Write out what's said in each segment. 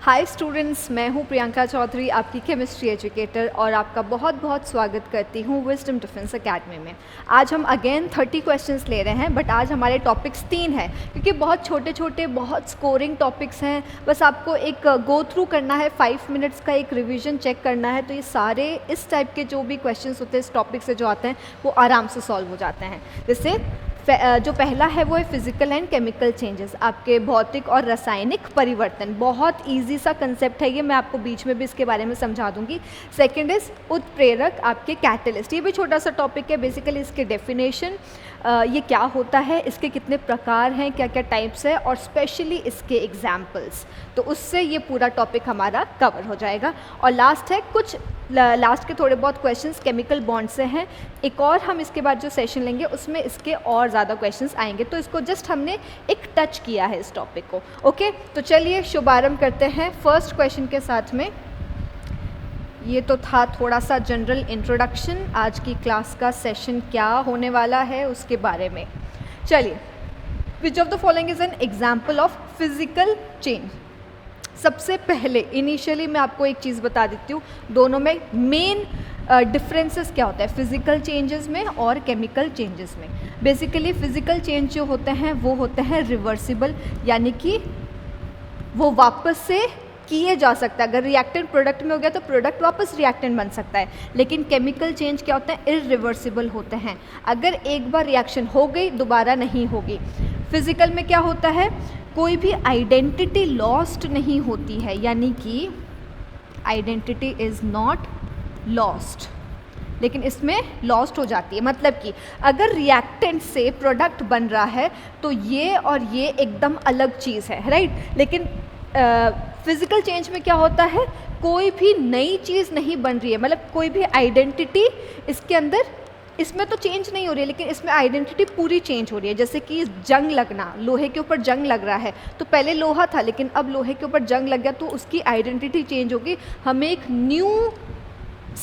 Hi students, मैं हूं प्रियंका चौधरी, आपकी केमिस्ट्री एजुकेटर, और आपका बहुत बहुत स्वागत करती हूं विजडम डिफेंस एकेडमी में। आज हम अगेन 30 क्वेश्चंस ले रहे हैं, बट आज हमारे टॉपिक्स 3 हैं क्योंकि बहुत छोटे छोटे बहुत स्कोरिंग टॉपिक्स हैं। बस आपको एक गो थ्रू करना है, 5 मिनट्स का एक रिवीजन चेक करना है, तो ये सारे इस टाइप के जो भी क्वेश्चंस होते हैं इस टॉपिक से जो आते हैं वो आराम से सॉल्व हो जाते हैं। जैसे जो पहला है वो है फिजिकल एंड केमिकल चेंजेस, आपके भौतिक और रासायनिक परिवर्तन। बहुत इजी सा कंसेप्ट है ये, मैं आपको बीच में भी इसके बारे में समझा दूंगी। सेकंड इज उत्प्रेरक, आपके कैटलिस्ट, ये भी छोटा सा टॉपिक है। बेसिकली इसके डेफिनेशन, ये क्या होता है, इसके कितने प्रकार हैं, क्या क्या टाइप्स है, और स्पेशली इसके एग्जाम्पल्स, तो उससे ये पूरा टॉपिक हमारा कवर हो जाएगा। और लास्ट है कुछ लास्ट के थोड़े बहुत क्वेश्चंस केमिकल बॉन्ड से हैं। एक और हम इसके बाद जो सेशन लेंगे उसमें इसके और ज़्यादा क्वेश्चंस आएंगे, तो इसको जस्ट हमने एक टच किया है इस टॉपिक को। ओके, तो चलिए शुभारंभ करते हैं फर्स्ट क्वेश्चन के साथ में। ये तो था थोड़ा सा जनरल इंट्रोडक्शन, आज की क्लास का सेशन क्या होने वाला है उसके बारे में। चलिए, विच of the following is an example of physical change. सबसे पहले इनिशियली मैं आपको एक चीज़ बता देती हूँ, दोनों में मेन डिफरेंसेस क्या होता है फिज़िकल चेंजेस में और केमिकल चेंजेस में। बेसिकली फ़िज़िकल चेंज जो होते हैं वो होते हैं रिवर्सिबल, यानी कि वो वापस से किए जा सकता है। अगर रिएक्टेंट प्रोडक्ट में हो गया तो प्रोडक्ट वापस रिएक्टेंट बन सकता है। लेकिन केमिकल चेंज क्या होते हैं, इरिवर्सिबल होते हैं। अगर एक बार रिएक्शन हो गई दोबारा नहीं होगी। फिज़िकल में क्या होता है, कोई भी आइडेंटिटी लॉस्ट नहीं होती है, यानी कि आइडेंटिटी इज़ नॉट लॉस्ट, लेकिन इसमें लॉस्ट हो जाती है। मतलब कि अगर रिएक्टेंट से प्रोडक्ट बन रहा है तो ये और ये एकदम अलग चीज़ है, राइट। लेकिन फिज़िकल चेंज में क्या होता है, कोई भी नई चीज़ नहीं बन रही है, मतलब कोई भी आइडेंटिटी इसके अंदर, इसमें तो चेंज नहीं हो रही है लेकिन इसमें आइडेंटिटी पूरी चेंज हो रही है। जैसे कि जंग लगना, लोहे के ऊपर जंग लग रहा है, तो पहले लोहा था लेकिन अब लोहे के ऊपर जंग लग गया तो उसकी आइडेंटिटी चेंज होगी, हमें एक न्यू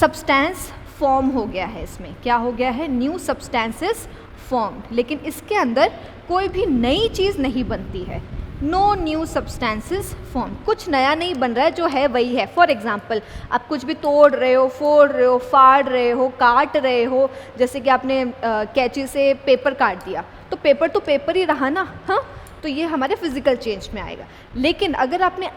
सब्सटेंस फॉर्म हो गया है। इसमें क्या हो गया है, न्यू सब्सटेंसेस फॉर्म्ड। लेकिन इसके अंदर कोई भी नई चीज़ नहीं बनती है, नो न्यू सब्सटेंसेस फॉर्म, कुछ नया नहीं बन रहा है, जो है वही है। फॉर एग्जाम्पल, आप कुछ भी तोड़ रहे हो, फोड़ रहे हो, फाड़ रहे हो, काट रहे हो, जैसे कि आपने कैंची से पेपर काट दिया तो पेपर ही रहा ना, हाँ, तो ये हमारे फिजिकल चेंज में आएगा। लेकिन अगर आपने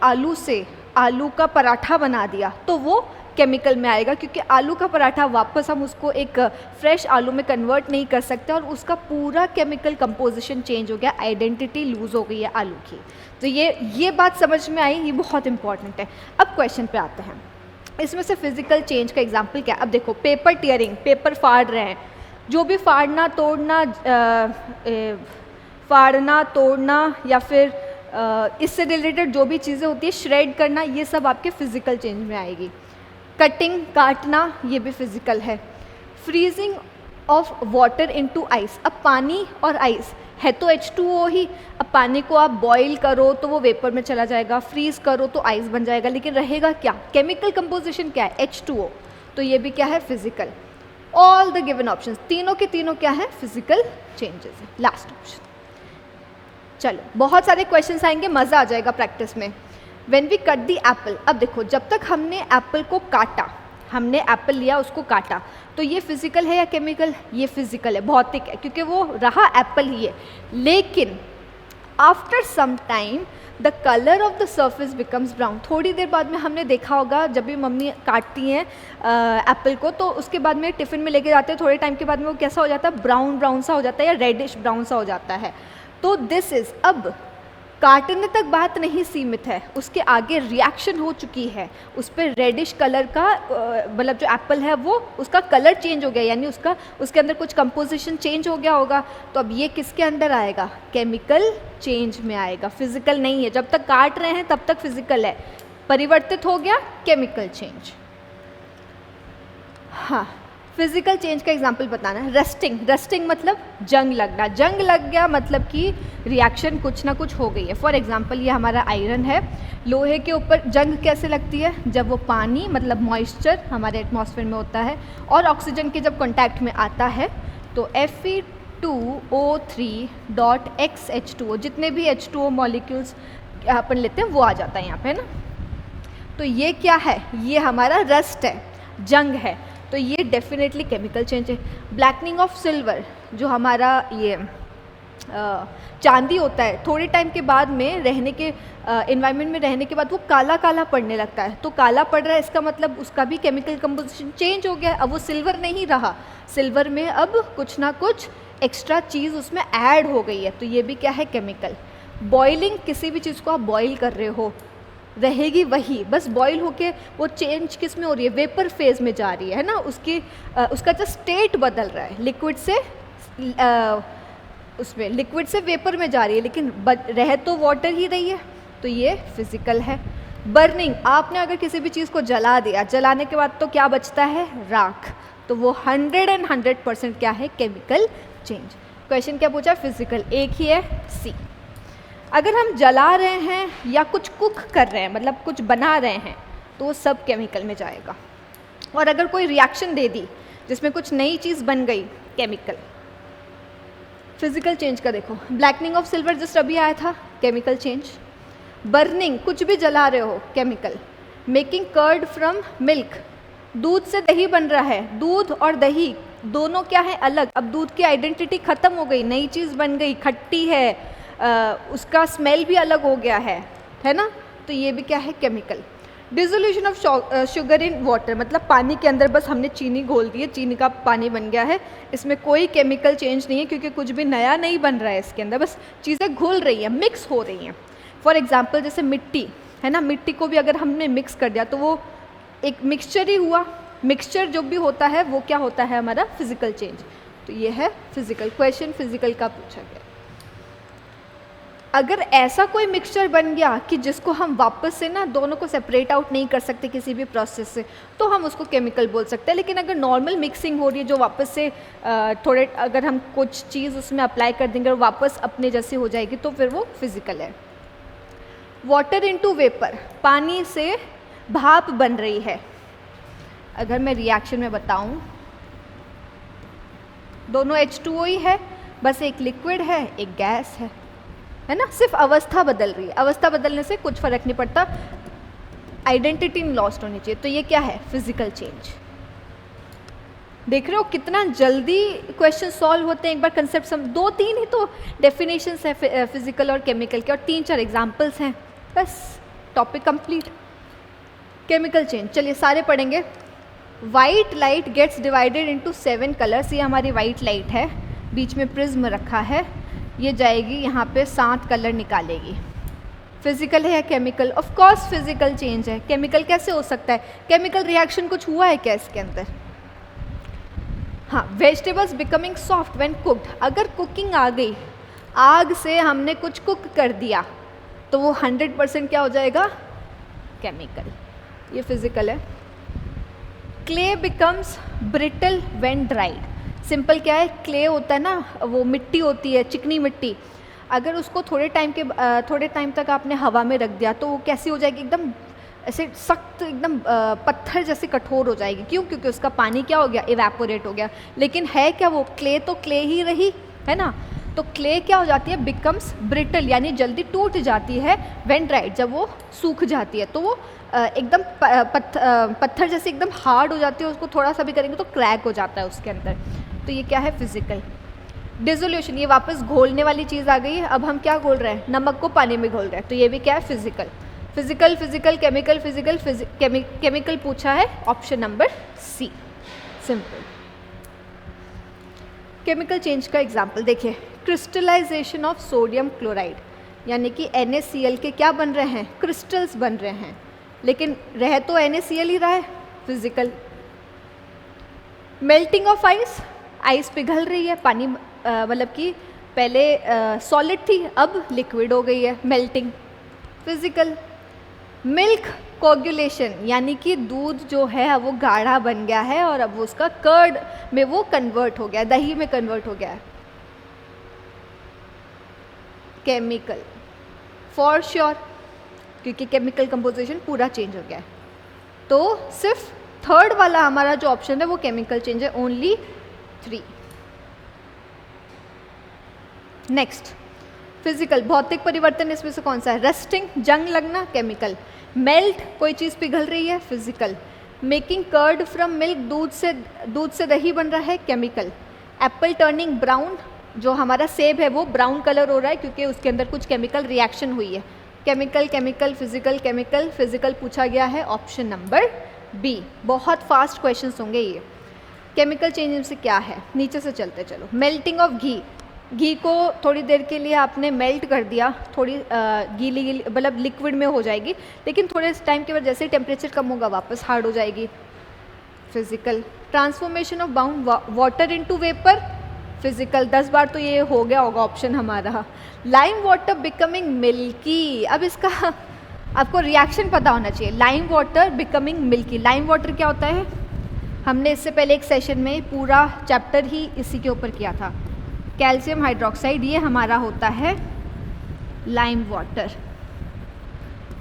आलू का पराठा बना दिया तो वो केमिकल में आएगा, क्योंकि आलू का पराठा वापस हम उसको एक फ्रेश आलू में कन्वर्ट नहीं कर सकते और उसका पूरा केमिकल कंपोजिशन चेंज हो गया, आइडेंटिटी लूज़ हो गई है आलू की। तो ये बात समझ में आई, ये बहुत इंपॉर्टेंट है। अब क्वेश्चन पे आते हैं, इसमें से फिजिकल चेंज का एग्जाम्पल क्या। अब देखो, पेपर टीयरिंग, पेपर फाड़ रहे हैं, जो भी फाड़ना तोड़ना या फिर इससे रिलेटेड जो भी चीज़ें होती है, श्रेड करना, ये सब आपके फिजिकल चेंज में आएगी। कटिंग, काटना, ये भी फिजिकल है। Freezing of water into ice, अब पानी और आइस है तो H2O ही, अब पानी को आप बॉईल करो तो वो वेपर में चला जाएगा, फ्रीज करो तो आइस बन जाएगा, लेकिन रहेगा क्या, केमिकल कंपोजिशन क्या है, H2O, तो ये भी क्या है, physical. All the given options, तीनों के तीनों क्या है, फिजिकल चेंजेस है। Last option. चलो, बहुत सारे क्वेश्चंस आएंगे, मज़ा आ जाएगा प्रैक्टिस में। When we cut the apple, अब देखो, जब तक हमने एप्पल को काटा, हमने एप्पल लिया उसको काटा, तो ये फिजिकल है या केमिकल, ये फिजिकल है, भौतिक है, क्योंकि वो रहा एप्पल ही है। लेकिन after some time the colour of the surface becomes brown, थोड़ी देर बाद में हमने देखा होगा जब भी मम्मी काटती हैं एप्पल को, तो उसके बाद में टिफ़िन में लेके जाते हैं, थोड़े टाइम के बाद में वो कैसा हो जाता है, ब्राउन सा हो जाता है या रेडिश ब्राउन सा हो जाता है। तो दिस इज़, अब काटने तक बात नहीं सीमित है, उसके आगे रिएक्शन हो चुकी है, उस पर रेडिश कलर का, मतलब जो एप्पल है वो उसका कलर चेंज हो गया, यानी उसके अंदर कुछ कंपोजिशन चेंज हो गया होगा। तो अब ये किसके अंदर आएगा, केमिकल चेंज में आएगा, फिजिकल नहीं है। जब तक काट रहे हैं तब तक फिजिकल है, परिवर्तित हो गया, केमिकल चेंज। हाँ, फिजिकल चेंज का एग्जांपल बताना है। रस्टिंग मतलब जंग लगना, जंग लग गया मतलब कि रिएक्शन कुछ ना कुछ हो गई है। फॉर एग्जांपल, ये हमारा आयरन है, लोहे के ऊपर जंग कैसे लगती है, जब वो पानी मतलब मॉइस्चर हमारे एटमॉस्फेयर में होता है और ऑक्सीजन के जब कॉन्टैक्ट में आता है तो Fe2O3.XH2O, जितने भी H2O मॉलिक्यूल्स अपन लेते हैं वो आ जाता है यहाँ पे, है ना। तो ये क्या है, ये हमारा रस्ट है, जंग है, तो ये डेफिनेटली केमिकल चेंज है। ब्लैकनिंग ऑफ सिल्वर, जो हमारा ये चांदी होता है, थोड़े टाइम के बाद में रहने के एनवायरनमेंट में रहने के बाद वो काला काला पड़ने लगता है, तो काला पड़ रहा है इसका मतलब उसका भी केमिकल कंपोजिशन चेंज हो गया। अब वो सिल्वर नहीं रहा, सिल्वर में अब कुछ ना कुछ एक्स्ट्रा चीज़ उसमें ऐड हो गई है, तो ये भी क्या है, केमिकल। बॉइलिंग, किसी भी चीज़ को आप बॉईल कर रहे हो, रहेगी वही, बस बॉईल होके वो चेंज किस में हो रही है, वेपर फेज में जा रही है ना, उसका जो स्टेट बदल रहा है, लिक्विड से उसमें लिक्विड से वेपर में जा रही है, लेकिन रह तो वाटर ही रही है, तो ये फिजिकल है। बर्निंग, आपने अगर किसी भी चीज़ को जला दिया, जलाने के बाद तो क्या बचता है, राख, तो वो 100% क्या है, केमिकल चेंज। क्वेश्चन क्या पूछा, फिजिकल, एक ही है सी। अगर हम जला रहे हैं या कुछ कुक कर रहे हैं, मतलब कुछ बना रहे हैं, तो वो सब केमिकल में जाएगा। और अगर कोई रिएक्शन दे दी जिसमें कुछ नई चीज़ बन गई, केमिकल। फिजिकल चेंज का देखो, ब्लैकनिंग ऑफ सिल्वर जस्ट अभी आया था, केमिकल चेंज। बर्निंग, कुछ भी जला रहे हो, chemical. Making curd from milk, दूध से दही बन रहा है, दूध और दही दोनों क्या है, अलग। अब दूध की आइडेंटिटी खत्म हो गई, नई चीज़ बन गई, खट्टी है, उसका स्मेल भी अलग हो गया है ना, तो ये भी क्या है, chemical. Dissolution of sugar in water, मतलब पानी के अंदर बस हमने चीनी घोल दी है, चीनी का पानी बन गया है, इसमें कोई केमिकल चेंज नहीं है, क्योंकि कुछ भी नया नहीं बन रहा है इसके अंदर, बस चीज़ें घुल रही हैं, मिक्स हो रही हैं। फॉर एग्जाम्पल जैसे मिट्टी है ना, मिट्टी को भी अगर हमने मिक्स कर दिया तो वो एक मिक्सचर ही हुआ। मिक्सचर जो भी होता है वो क्या होता है, हमारा फिजिकल चेंज, तो ये है फिजिकल। क्वेश्चन फिजिकल का पूछा गया। अगर ऐसा कोई मिक्सचर बन गया कि जिसको हम वापस से ना दोनों को सेपरेट आउट नहीं कर सकते किसी भी प्रोसेस से, तो हम उसको केमिकल बोल सकते हैं। लेकिन अगर नॉर्मल मिक्सिंग हो रही है, जो वापस से थोड़े अगर हम कुछ चीज़ उसमें अप्लाई कर देंगे और वापस अपने जैसी हो जाएगी, तो फिर वो फिजिकल है। वाटर इनटू वेपर, पानी से भाप बन रही है। अगर मैं रिएक्शन में बताऊं, दोनों H2O ही है, बस एक लिक्विड है एक गैस है ना, सिर्फ अवस्था बदल रही है, अवस्था बदलने से कुछ फर्क नहीं पड़ता, आइडेंटिटी नहीं लॉस्ट होनी चाहिए, तो ये क्या है, फिजिकल चेंज। देख रहे हो कितना जल्दी क्वेश्चन सॉल्व होते हैं, एक बार कंसेप्ट दो तीन ही तो डेफिनेशंस है फिजिकल और केमिकल के, और 3-4 एग्जांपल्स हैं, बस टॉपिक कंप्लीट। केमिकल चेंज, चलिए सारे पढ़ेंगे। White light gets divided into 7 colours, ये हमारी वाइट लाइट है, बीच में प्रिज्म रखा है, ये जाएगी यहाँ पे 7 कलर निकालेगी। फिजिकल है या chemical? Of course physical change है। केमिकल कैसे हो सकता है? केमिकल रिएक्शन कुछ हुआ है क्या इसके अंदर? हाँ, vegetables becoming soft when cooked, अगर कुकिंग आ गई, आग से हमने कुछ कुक कर दिया, तो वो 100% क्या हो जाएगा, केमिकल, ये फिजिकल है। Clay becomes brittle when dried, simple क्या है, क्ले होता है ना, वो मिट्टी होती है, चिकनी मिट्टी, अगर उसको थोड़े टाइम तक आपने हवा में रख दिया तो वो कैसी हो जाएगी, एकदम ऐसे सख्त, एकदम पत्थर जैसे कठोर हो जाएगी। क्यों? क्योंकि उसका पानी क्या हो गया, इवेपोरेट हो गया। लेकिन है क्या वो क्ले? तो क्ले ही रही है ना। तो क्ले क्या हो जाती है, बिकम्स ब्रिटल, यानी जल्दी टूट जाती है, व्हेन ड्राइड, जब वो सूख जाती है तो वो एकदम पत्थर जैसे एकदम हार्ड हो जाती है, उसको थोड़ा सा भी करेंगे तो क्रैक हो जाता है उसके अंदर। तो ये क्या है, फिजिकल। डिसोल्यूशन, ये वापस घोलने वाली चीज़ आ गई है, अब हम क्या घोल रहे हैं, नमक को पानी में घोल रहे हैं, तो ये भी क्या है, physical. Physical physical chemical physical chemical पूछा है, option number C, simple. Chemical change का एग्जाम्पल देखिए, क्रिस्टलाइजेशन ऑफ सोडियम क्लोराइड, यानी कि NaCl के क्या बन रहे हैं, क्रिस्टल्स बन रहे हैं, लेकिन रह तो NaCl ही रहा है, physical. Melting of ice, ice पिघल रही है, पानी मतलब कि पहले सॉलिड थी, अब लिक्विड हो गई है, मेल्टिंग, फिजिकल। मिल्क कोगुलेशन, यानी कि दूध जो है वो गाढ़ा बन गया है और अब वो उसका कर्ड में वो कन्वर्ट हो गया, दही में कन्वर्ट हो गया है, केमिकल फॉर श्योर, क्योंकि केमिकल कंपोजिशन पूरा चेंज हो गया है। तो सिर्फ थर्ड वाला हमारा जो ऑप्शन है वो केमिकल चेंज है, ओनली 3। नेक्स्ट, फिजिकल, भौतिक परिवर्तन इसमें से कौन सा है? रस्टिंग, जंग लगना, केमिकल। मेल्ट, कोई चीज़ पिघल रही है, physical. Making curd from milk, दूध से दही बन रहा है, केमिकल। एप्पल टर्निंग ब्राउन, जो हमारा सेब है वो ब्राउन कलर हो रहा है क्योंकि उसके अंदर कुछ केमिकल रिएक्शन हुई है। Chemical, chemical, physical, chemical, physical पूछा गया है, ऑप्शन नंबर बी। बहुत फास्ट क्वेश्चंस होंगे ये। केमिकल चेंज से क्या है, नीचे से चलते चलो। मेल्टिंग ऑफ घी, घी को थोड़ी देर के लिए आपने मेल्ट कर दिया, थोड़ी गीली गीली मतलब लिक्विड में हो जाएगी, लेकिन थोड़े टाइम के बाद जैसे ही टेम्परेचर कम होगा वापस हार्ड हो जाएगी, physical. Transformation of bound water into vapour, physical. 10 बार तो ये हो गया होगा ऑप्शन हमारा। लाइम वाटर बिकमिंग मिल्की, अब इसका आपको रिएक्शन पता होना चाहिए। Lime water becoming milky, lime water क्या होता है? हमने इससे पहले एक सेशन में पूरा चैप्टर ही इसी के ऊपर किया था। कैल्शियम हाइड्रोक्साइड, ये हमारा होता है लाइम वाटर।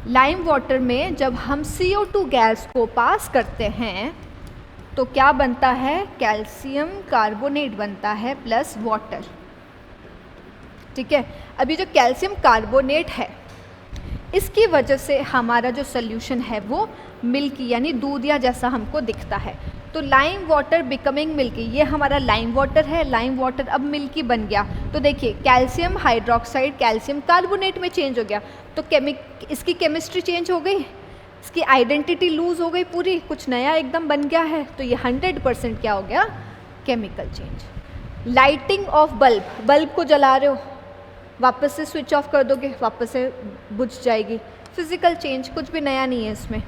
लाइम वाटर में जब हम CO2 गैस को पास करते हैं तो क्या बनता है? कैल्शियम कार्बोनेट बनता है प्लस वाटर। ठीक है, अभी जो कैल्शियम कार्बोनेट है इसकी वजह से हमारा जो सोल्यूशन है वो मिल्की यानी दूध या जैसा हमको दिखता है। तो लाइम वाटर बिकमिंग मिल्की, ये हमारा लाइम वाटर है, लाइम वाटर अब मिल्की बन गया। तो देखिए कैल्शियम हाइड्रोक्साइड कैल्शियम कार्बोनेट में चेंज हो गया, तो इसकी केमिस्ट्री चेंज हो गई, इसकी आइडेंटिटी लूज हो गई पूरी, कुछ नया एकदम बन गया है। तो ये 100% क्या हो गया? Chemical change. Lighting of bulb, bulb को जला रहे हो, वापस से स्विच ऑफ कर दोगे, वापस से बुझ जाएगी, फिजिकल चेंज, कुछ भी नया नहीं है इसमें।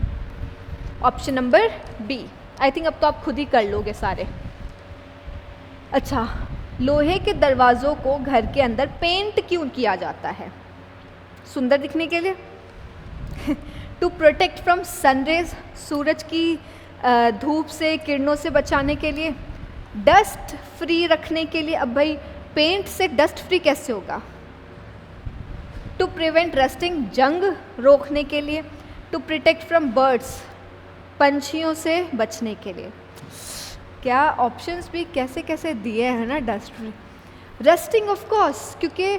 Option number B. I think अब तो आप खुद ही कर लोगे सारे। अच्छा, लोहे के दरवाज़ों को घर के अंदर पेंट क्यों किया जाता है? सुंदर दिखने के लिए, टू प्रोटेक्ट फ्रॉम सनरेज, सूरज की धूप से किरणों से बचाने के लिए, डस्ट फ्री रखने के लिए। अब भाई पेंट से डस्ट फ्री कैसे होगा? टू प्रिवेंट रस्टिंग, जंग रोकने के लिए, टू प्रोटेक्ट फ्रॉम बर्ड्स, पंछियों से बचने के लिए। क्या ऑप्शंस भी कैसे कैसे दिए हैं ना, dust free. Rusting of course, क्योंकि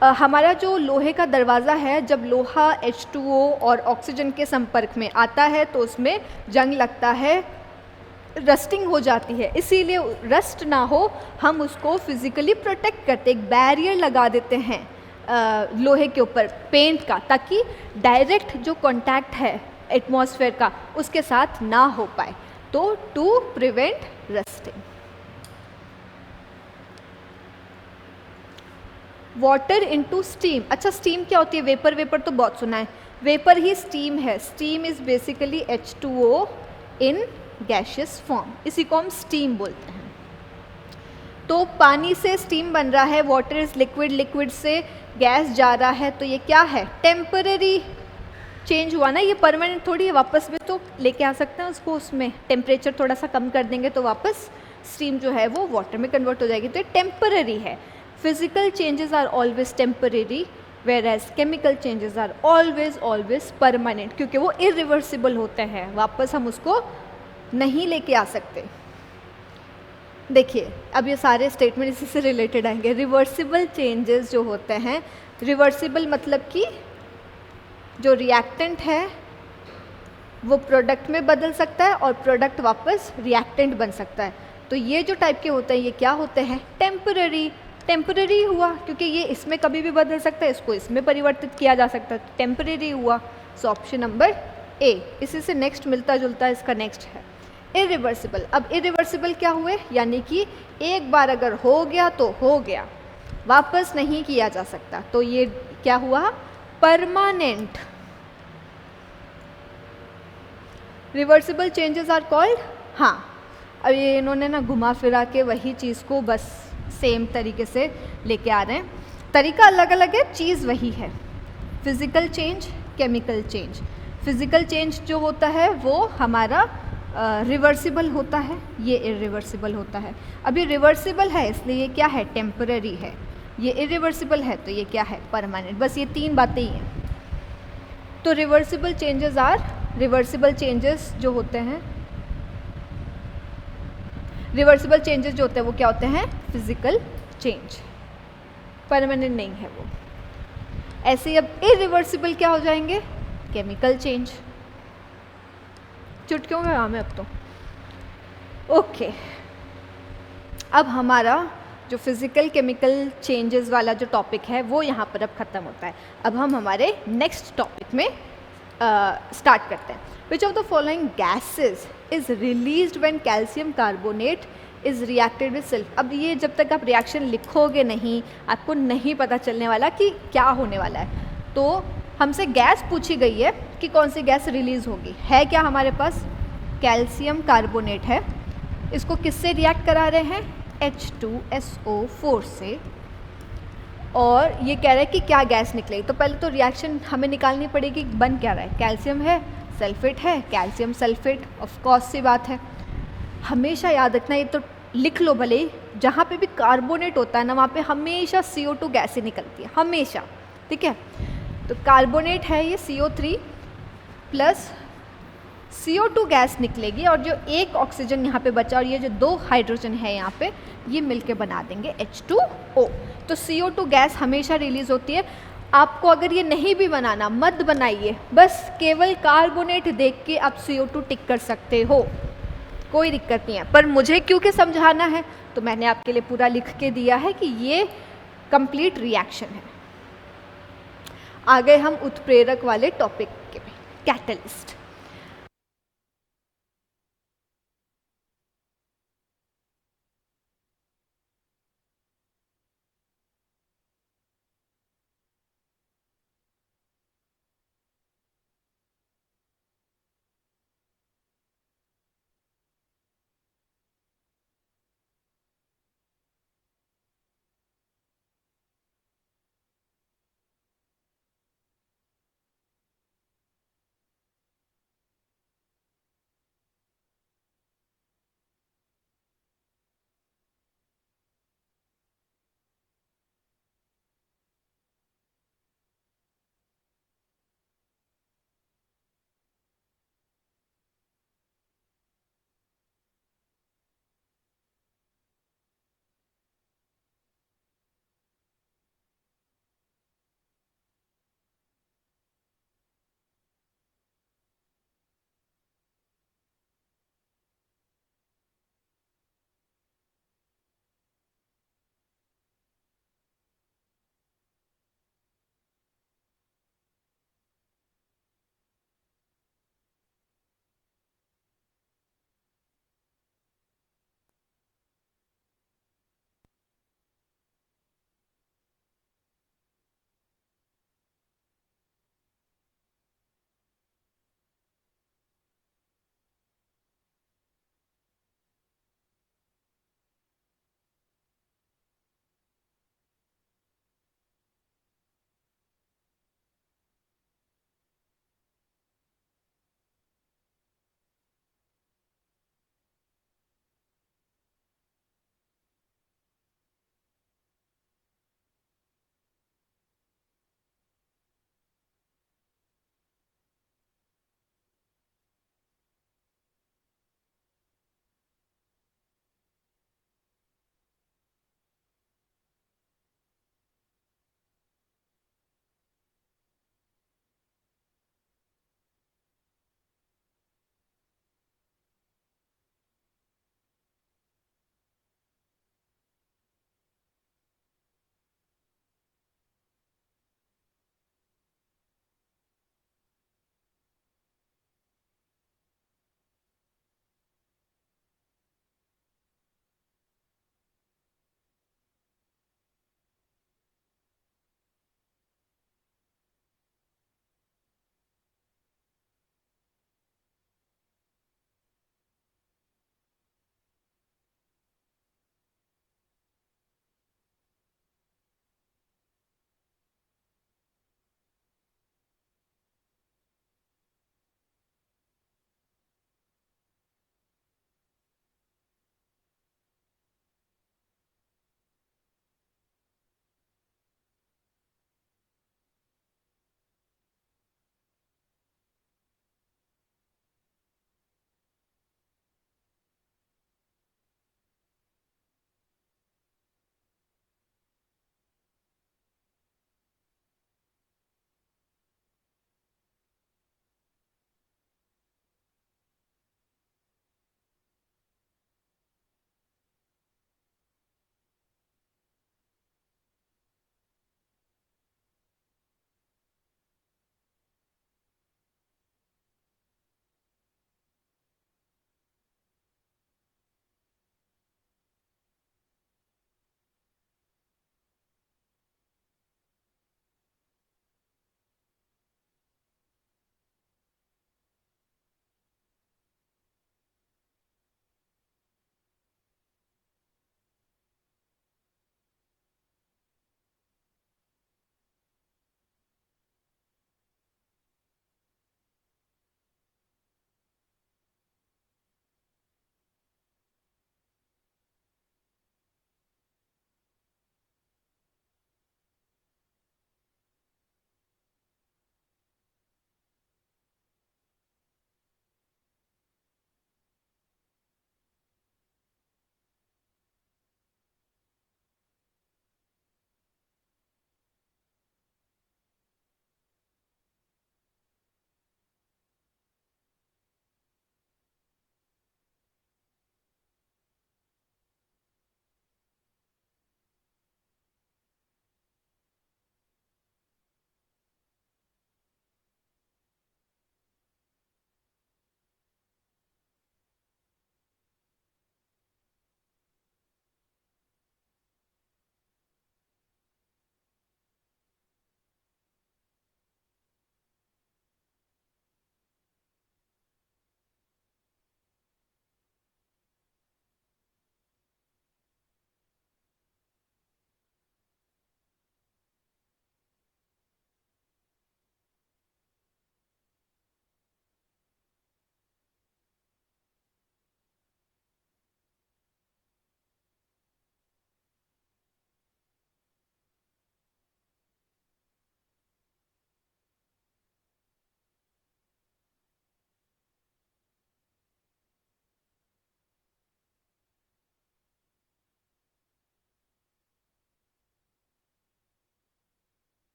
हमारा जो लोहे का दरवाज़ा है, जब लोहा H2O और ऑक्सीजन के संपर्क में आता है तो उसमें जंग लगता है, रस्टिंग हो जाती है, इसीलिए रस्ट ना हो हम उसको फिज़िकली प्रोटेक्ट करते, एक बैरियर लगा देते हैं लोहे के ऊपर पेंट का, ताकि डायरेक्ट जो कांटेक्ट है एटमॉस्फेयर का उसके साथ ना हो पाए। तो to prevent rusting. Water into steam, अच्छा स्टीम क्या होती है? वेपर, वेपर तो बहुत सुना है, वेपर ही स्टीम है। Steam is basically H2O in gaseous form, इसी को हम स्टीम बोलते हैं। तो पानी से स्टीम बन रहा है, वाटर इज़ लिक्विड, लिक्विड से गैस जा रहा है, तो ये क्या है? टेम्पररी चेंज हुआ ना, ये परमानेंट थोड़ी है, वापस भी तो लेके आ सकते हैं उसको, उसमें टेम्परेचर थोड़ा सा कम कर देंगे तो वापस स्टीम जो है वो वाटर में कन्वर्ट हो जाएगी, तो ये टेम्पररी है। Physical changes are always temporary, whereas chemical changes are always permanent, क्योंकि वो इरिवर्सिबल होते हैं, वापस हम उसको नहीं लेके आ सकते। देखिए अब ये सारे स्टेटमेंट इसी से रिलेटेड आएंगे। रिवर्सिबल चेंजेस जो होते हैं, रिवर्सिबल मतलब कि जो रिएक्टेंट है वो प्रोडक्ट में बदल सकता है और प्रोडक्ट वापस रिएक्टेंट बन सकता है। तो ये जो टाइप के होते हैं ये क्या होते हैं? टेम्पररी। टेम्पररी हुआ क्योंकि ये इसमें कभी भी बदल सकता है, इसको इसमें परिवर्तित किया जा सकता है, टेम्पररी हुआ। So option number A. इसी से नेक्स्ट मिलता जुलता इसका नेक्स्ट है इरिवर्सिबल। अब इरिवर्सिबल क्या हुए? यानी कि एक बार अगर हो गया तो हो गया, वापस नहीं किया जा सकता, तो ये क्या हुआ? Permanent. Reversible changes are called, हाँ अब ये इन्होंने ना घुमा फिरा के वही चीज़ को बस सेम तरीके से लेके आ रहे हैं, तरीका अलग अलग है, चीज़ वही है। Physical change, chemical change. Physical change जो होता है वो हमारा रिवर्सिबल होता है, ये इरिवर्सिबल होता है। अभी रिवर्सिबल है इसलिए ये क्या है? टेम्पररी है। ये इरिवर्सिबल है तो ये क्या है? परमानेंट। बस ये तीन बातें ही हैं। तो reversible changes are, reversible changes जो होते हैं, रिवर्सिबल चेंजेस जो होते हैं वो क्या होते हैं? फिजिकल चेंज, परमानेंट नहीं है वो। ऐसे ही अब इरिवर्सिबल क्या हो जाएंगे, केमिकल चेंज। चुटकियों में काम है अब तो। ओके, अब हमारा जो फिज़िकल केमिकल चेंजेस वाला जो टॉपिक है वो यहाँ पर अब ख़त्म होता है। अब हम हमारे नेक्स्ट टॉपिक में स्टार्ट करते हैं। Which of the following gases is released when calcium carbonate is reacted with सिल्फ। अब ये जब तक आप रिएक्शन लिखोगे नहीं, आपको नहीं पता चलने वाला कि क्या होने वाला है। तो हमसे गैस पूछी गई है कि कौन सी गैस रिलीज़ होगी। है क्या हमारे पास, कैल्शियम कार्बोनेट है। इसको किससे रिएक्ट करा रहे हैं, H2SO4 से। और ये कह रहा है कि क्या गैस निकलेगी। तो पहले तो रिएक्शन हमें निकालनी पड़ेगी, बन क्या रहा है, कैल्शियम है, सल्फेट है, कैल्शियम सल्फेट, ऑफ कोर्स सी बात है। हमेशा याद रखना, ये तो लिख लो भले ही, जहाँ पे भी कार्बोनेट होता है ना वहाँ पे हमेशा CO2 गैस ही निकलती है, हमेशा। ठीक है, तो कार्बोनेट है ये CO3 प्लस CO2 गैस निकलेगी, और जो एक ऑक्सीजन यहाँ पे बचा और ये जो 2 हाइड्रोजन है यहाँ पे, ये मिलके बना देंगे H2O। तो CO2 गैस हमेशा रिलीज होती है। आपको अगर ये नहीं भी बनाना, मत बनाइए, बस केवल कार्बोनेट देख के आप CO2 टिक कर सकते हो, कोई दिक्कत नहीं है। पर मुझे क्योंकि समझाना है तो मैंने आपके लिए पूरा लिख के दिया है कि ये कंप्लीट रिएक्शन है। आ गए हम उत्प्रेरक वाले टॉपिक के, कैटलिस्ट।